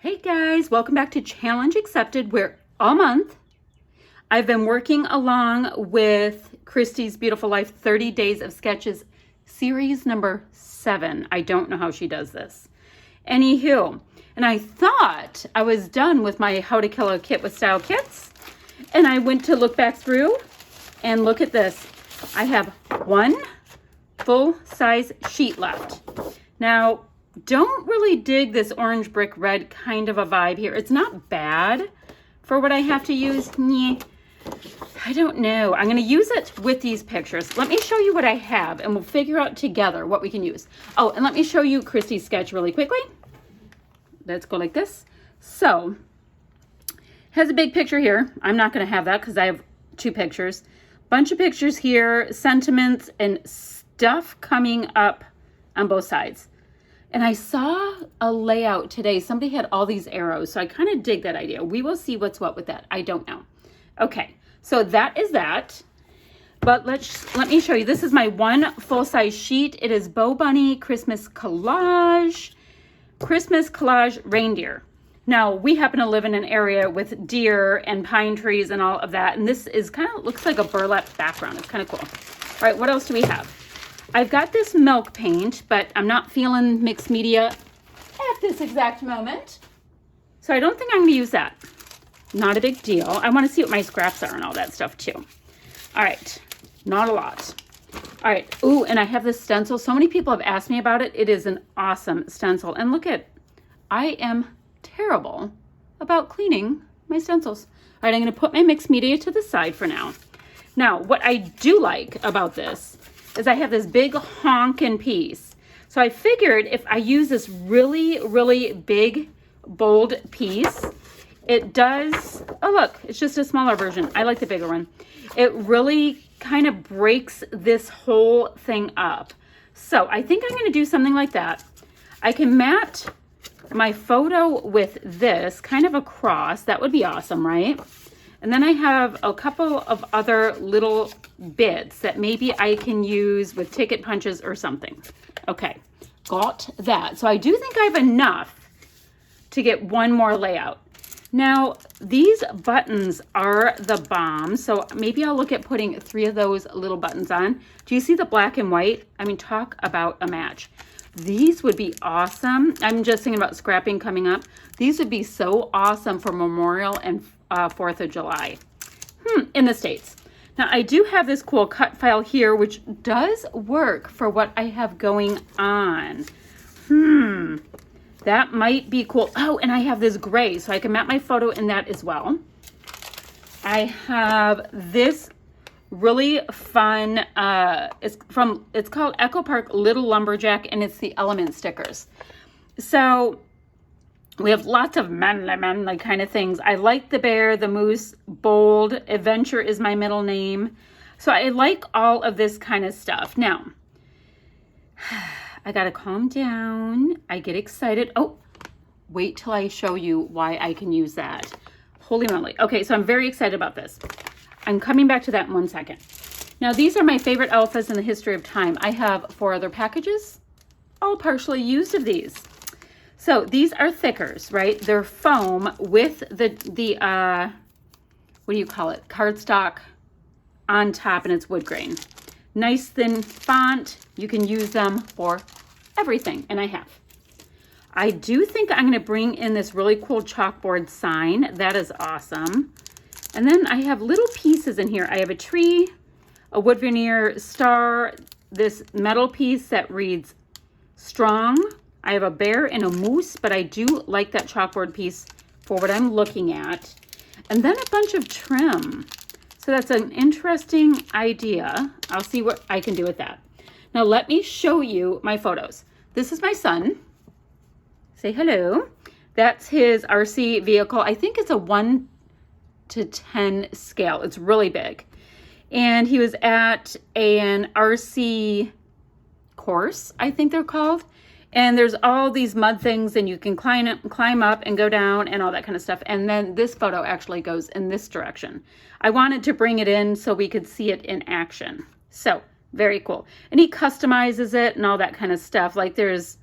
Hey guys, welcome back to Challenge Accepted, where all month I've been working along with Christy's Beautiful Life 30 Days of Sketches, series number 7. I don't know how she does this. Anywho, and I thought I was done with my How to Kill a Kit with Style kits, and I went to look back through, and look at this. I have one full-size sheet left. Now, don't really dig this orange brick red kind of a vibe here. It's not bad for what I have to use. I don't know. I'm going to use it with these pictures. Let me show you what I have and we'll figure out together what we can use. Oh, and let me show you Christy's sketch really quickly. Let's go like this. So, has a big picture here. I'm not going to have that because I have 2 pictures. Bunch of pictures here, sentiments and stuff coming up on both sides. And I saw a layout today. Somebody had all these arrows, so I kind of dig that idea. We will see what's what with that. I don't know. Okay, so that is that. But let me show you. This is my one full-size sheet. It is Bow Bunny Christmas Collage Reindeer. Now, we happen to live in an area with deer and pine trees and all of that. And this is kind of looks like a burlap background. It's kind of cool. All right, what else do we have? I've got this milk paint, but I'm not feeling mixed media at this exact moment. So I don't think I'm going to use that. Not a big deal. I want to see what my scraps are and all that stuff too. All right. Not a lot. All right. Ooh, and I have this stencil. So many people have asked me about it. It is an awesome stencil. And look at, I am terrible about cleaning my stencils. All right. I'm going to put my mixed media to the side for now. Now, what I do like about this is I have this big honkin' piece. So I figured if I use this really, really big, bold piece, it does, oh look, it's just a smaller version. I like the bigger one. It really kind of breaks this whole thing up. So I think I'm gonna do something like that. I can mat my photo with this kind of across. That would be awesome, right? And then I have a couple of other little bits that maybe I can use with ticket punches or something. Okay, got that. So I do think I have enough to get one more layout. Now, these buttons are the bomb. So maybe I'll look at putting 3 of those little buttons on. Do you see the black and white? I mean, talk about a match. These would be awesome. I'm just thinking about scrapping coming up. These would be so awesome for Memorial and 4th of July in the States. Now, I do have this cool cut file here, which does work for what I have going on. That might be cool. Oh, and I have this gray, so I can mount my photo in that as well. I have this really fun, it's called Echo Park Little Lumberjack, and it's the element stickers. So we have lots of manly kind of things. I like the bear, the moose, bold, adventure is my middle name. So I like all of this kind of stuff. Now, I gotta calm down. I get excited. Oh, wait till I show you why I can use that. Holy moly. Okay, so I'm very excited about this. I'm coming back to that in 1 second. Now, these are my favorite alphas in the history of time. I have 4 other packages, all partially used of these. So these are thickers, right? They're foam with the what do you call it? Cardstock on top, and it's wood grain. Nice thin font. You can use them for everything, and I have. I do think I'm going to bring in this really cool chalkboard sign. That is awesome. And then I have little pieces in here. I have a tree, a wood veneer star, this metal piece that reads strong. I have a bear and a moose, but I do like that chalkboard piece for what I'm looking at. And then a bunch of trim. So that's an interesting idea. I'll see what I can do with that. Now let me show you my photos. This is my son. Say hello. That's his RC vehicle. I think it's a 1:10 scale. It's really big. And he was at an RC course, I think they're called. And there's all these mud things, and you can climb up and go down and all that kind of stuff. And then this photo actually goes in this direction. I wanted to bring it in so we could see it in action. So very cool. And he customizes it and all that kind of stuff. Like there's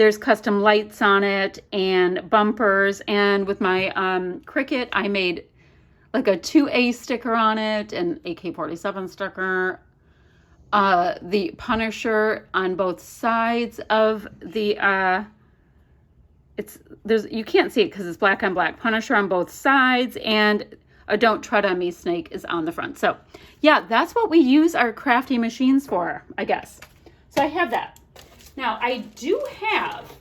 There's custom lights on it and bumpers. And with my Cricut, I made like a 2A sticker on it and AK-47 sticker. The Punisher on both sides of the, you can't see it because it's black on black. Punisher on both sides, and a Don't Tread on Me snake is on the front. So yeah, that's what we use our crafty machines for, I guess. So I have that. Now I do have,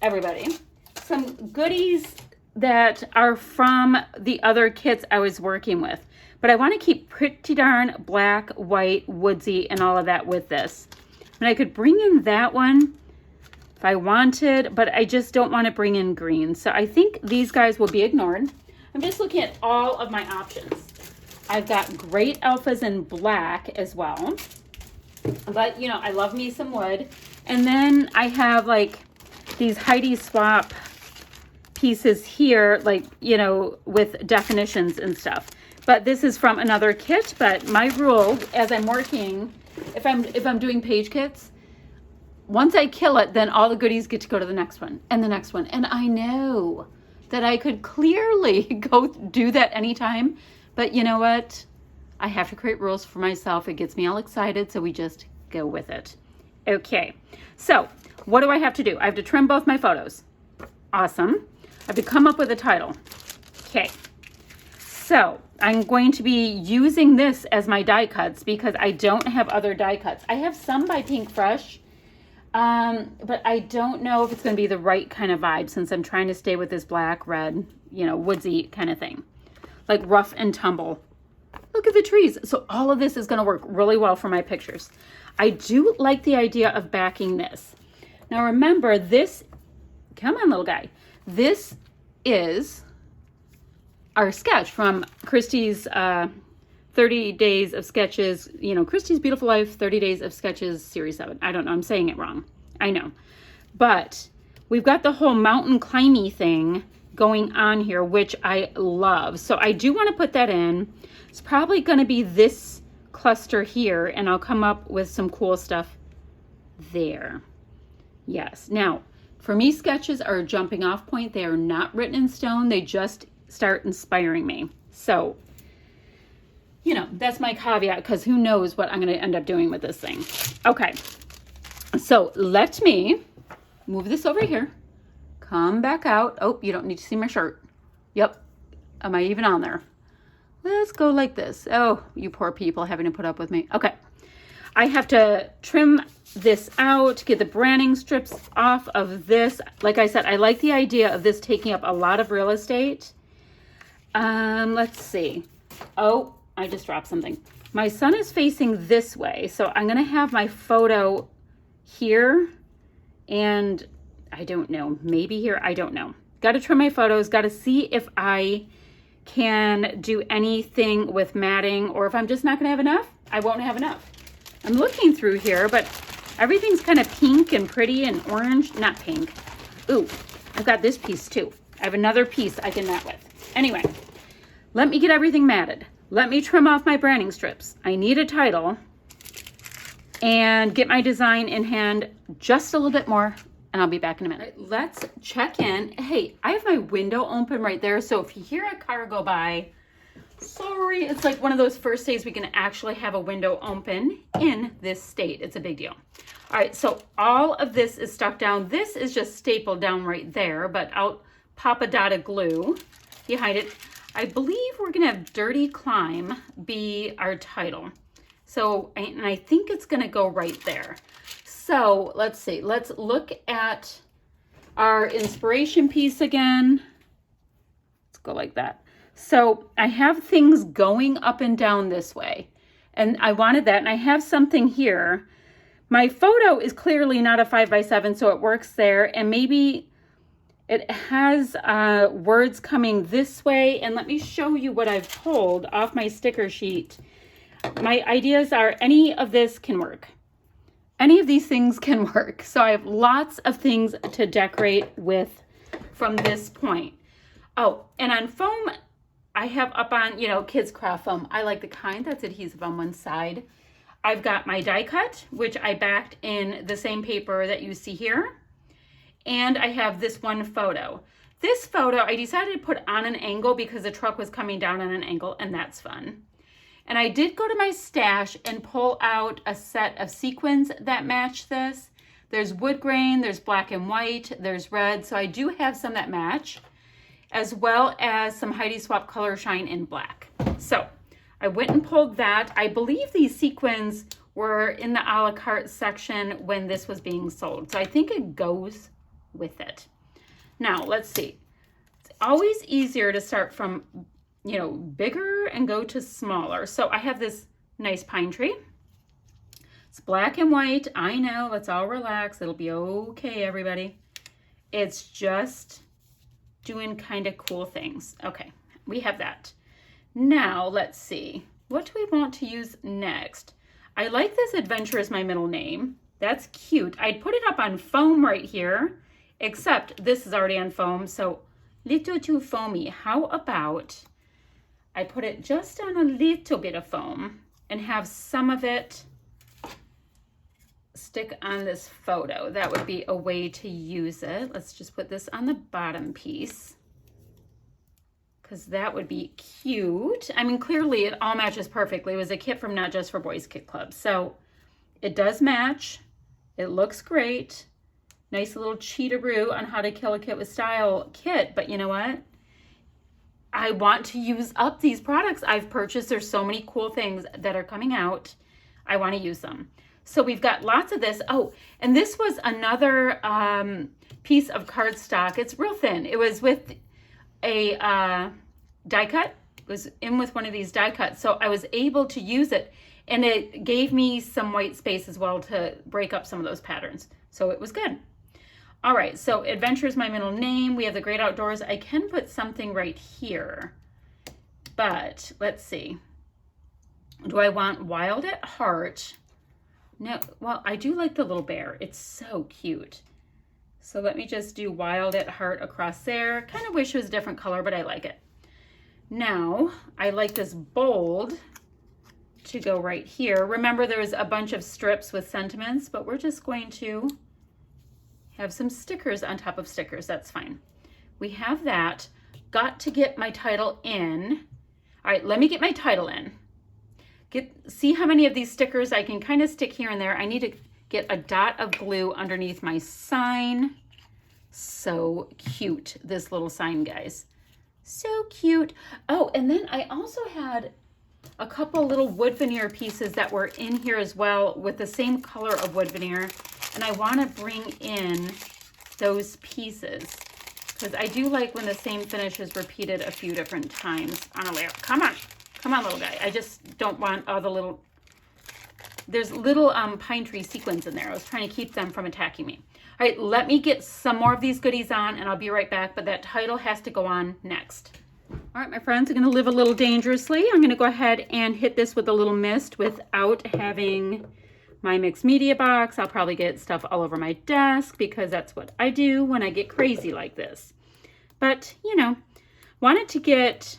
everybody, some goodies that are from the other kits I was working with. But I want to keep pretty darn black, white, woodsy, and all of that with this. And I could bring in that one if I wanted, but I just don't want to bring in green. So I think these guys will be ignored. I'm just looking at all of my options. I've got great alphas in black as well. But, you know, I love me some wood. And then I have, like, these Heidi Swap pieces here, like, you know, with definitions and stuff. But this is from another kit. But my rule, as I'm working, if I'm doing page kits, once I kill it, then all the goodies get to go to the next one and the next one. And I know that I could clearly go do that anytime. But you know what? I have to create rules for myself. It gets me all excited, so we just go with it. Okay, so what do I have to do? I have to trim both my photos. Awesome. I have to come up with a title. Okay, so I'm going to be using this as my die cuts because I don't have other die cuts. I have some by Pink Fresh, but I don't know if it's going to be the right kind of vibe since I'm trying to stay with this black, red, you know, woodsy kind of thing. Like rough and tumble. Look at the trees. So all of this is going to work really well for my pictures. I do like the idea of backing this. Now remember this, come on little guy. This is our sketch from Christy's 30 Days of Sketches, you know, Christy's Beautiful Life, 30 Days of Sketches, Series 7. I don't know, I'm saying it wrong. I know. But we've got the whole mountain climby thing going on here, which I love. So I do want to put that in. It's probably going to be this cluster here, and I'll come up with some cool stuff there. Yes. Now, for me, sketches are a jumping off point. They are not written in stone. They just start inspiring me. So, you know, that's my caveat because who knows what I'm going to end up doing with this thing. Okay. So let me move this over here. Come back out. Oh, you don't need to see my shirt. Yep. Am I even on there? Let's go like this. Oh, you poor people having to put up with me. Okay. I have to trim this out, get the branding strips off of this. Like I said, I like the idea of this taking up a lot of real estate. Let's see. Oh, I just dropped something. My son is facing this way, so I'm going to have my photo here, and I don't know, maybe here, I don't know. Got to trim my photos, got to see if I can do anything with matting, or if I'm just not going to have enough, I won't have enough. I'm looking through here, but everything's kind of pink and pretty and orange, not pink. Ooh, I've got this piece too. I have another piece I can mat with. Anyway, let me get everything matted. Let me trim off my branding strips. I need a title and get my design in hand just a little bit more, and I'll be back in a minute. Right, let's check in. Hey, I have my window open right there, so if you hear a car go by, sorry, it's like one of those first days we can actually have a window open in this state. It's a big deal. All right, so all of this is stuck down. This is just stapled down right there, but I'll pop a dot of glue behind it. I believe we're gonna have Dirty Climb be our title. So, and I think it's gonna go right there. So let's see, let's look at our inspiration piece again. Let's go like that. So I have things going up and down this way, and I wanted that, and I have something here. My photo is clearly not a 5x7, so it works there, and maybe it has words coming this way, and let me show you what I've pulled off my sticker sheet. My ideas are any of this can work. Any of these things can work. So I have lots of things to decorate with from this point. Oh, and on foam, I have up on, you know, kids craft foam. I like the kind that's adhesive on one side. I've got my die cut, which I backed in the same paper that you see here. And I have this one photo. This photo I decided to put on an angle because the truck was coming down on an angle, and that's fun. And I did go to my stash and pull out a set of sequins that match this. There's wood grain, there's black and white, there's red. So I do have some that match, as well as some Heidi Swapp Color Shine in black. So I went and pulled that. I believe these sequins were in the a la carte section when this was being sold. So I think it goes with it. Now, let's see. It's always easier to start from, bigger and go to smaller. So I have this nice pine tree. It's black and white. I know, let's all relax. It'll be okay, everybody. It's just doing kind of cool things. Okay, we have that. Now, let's see. What do we want to use next? I like this Adventure is my middle name. That's cute. I'd put it up on foam right here, except this is already on foam, so little too foamy. How about I put it just on a little bit of foam and have some of it stick on this photo. That would be a way to use it. Let's just put this on the bottom piece because that would be cute. I mean, clearly it all matches perfectly. It was a kit from Not Just for Boys Kit Club. So it does match. It looks great. Nice little cheateroo on how to kill a kit with style kit. But you know what? I want to use up these products I've purchased. There's so many cool things that are coming out. I want to use them. So we've got lots of this. Oh, and this was another piece of cardstock. It's real thin. It was with a die cut. It was in with one of these die cuts. So I was able to use it, and it gave me some white space as well to break up some of those patterns. So it was good. All right, so Adventure is my middle name. We have the Great Outdoors. I can put something right here, but let's see. Do I want Wild at Heart? No, well, I do like the little bear. It's so cute. So let me just do Wild at Heart across there. Kind of wish it was a different color, but I like it. Now, I like this bold to go right here. Remember, there was a bunch of strips with sentiments, but we're just going to have some stickers on top of stickers. That's fine. We have that. Got to get my title in. All right, let me get my title in. See how many of these stickers I can kind of stick here and there. I need to get a dot of glue underneath my sign. So cute, this little sign, guys. So cute. Oh, and then I also had a couple little wood veneer pieces that were in here as well with the same color of wood veneer. And I want to bring in those pieces because I do like when the same finish is repeated a few different times on a layer. Come on, little guy. I just don't want all the little, there's little pine tree sequins in there. I was trying to keep them from attacking me. All right, let me get some more of these goodies on and I'll be right back, but that title has to go on next. All right, my friends, I'm going to live a little dangerously. I'm going to go ahead and hit this with a little mist without having my mixed media box. I'll probably get stuff all over my desk because that's what I do when I get crazy like this. But, wanted to get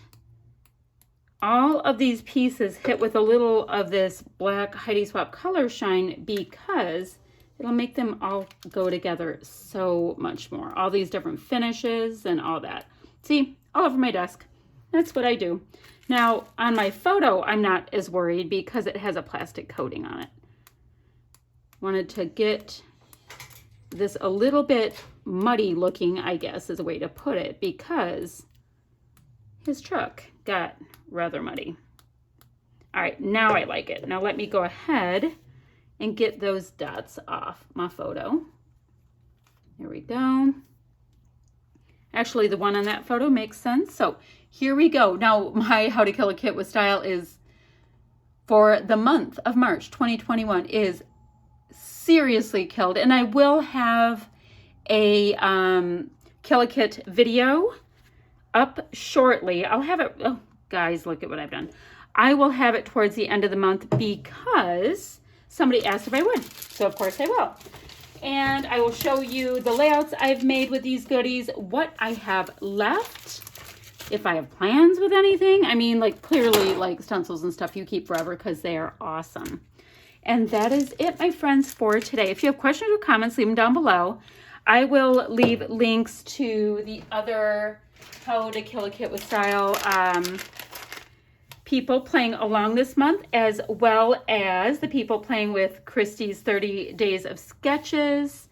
all of these pieces hit with a little of this black Heidi Swapp Color Shine because it'll make them all go together so much more. All these different finishes and all that. See, all over my desk. That's what I do. Now, on my photo, I'm not as worried because it has a plastic coating on it. Wanted to get this a little bit muddy looking, I guess is a way to put it, because his truck got rather muddy. All right, now I like it. Now let me go ahead and get those dots off my photo. There we go. Actually, the one on that photo makes sense. So here we go. Now my How to Kill a Kit with Style is for the month of March 2021 is seriously killed, and I will have a Kill a Kit video up shortly. I'll have it, oh guys, look at what I've done. I will have it towards the end of the month because somebody asked if I would, so of course I will. And I will show you the layouts I've made with these goodies, what I have left, if I have plans with anything. I mean, like clearly like stencils and stuff you keep forever because they are awesome. And that is it, my friends, for today. If you have questions or comments, leave them down below. I will leave links to the other How to Kill a Kit with Style people playing along this month, as well as the people playing with Christy's 30 Days of Sketches.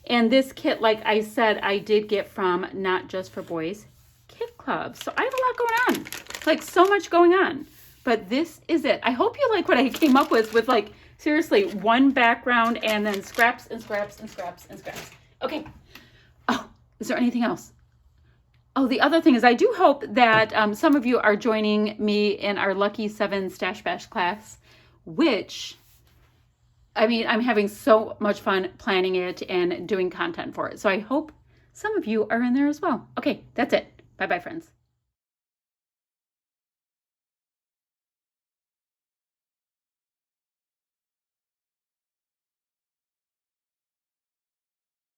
And this kit, like I said, I did get from Not Just for Boys Kit Club. So I have a lot going on. It's like so much going on. But this is it. I hope you like what I came up with like, seriously, one background and then scraps and scraps and scraps and scraps. Okay. Oh, is there anything else? Oh, the other thing is I do hope that some of you are joining me in our Lucky 7 Stash Bash class, which, I mean, I'm having so much fun planning it and doing content for it. So I hope some of you are in there as well. Okay, that's it. Bye-bye, friends.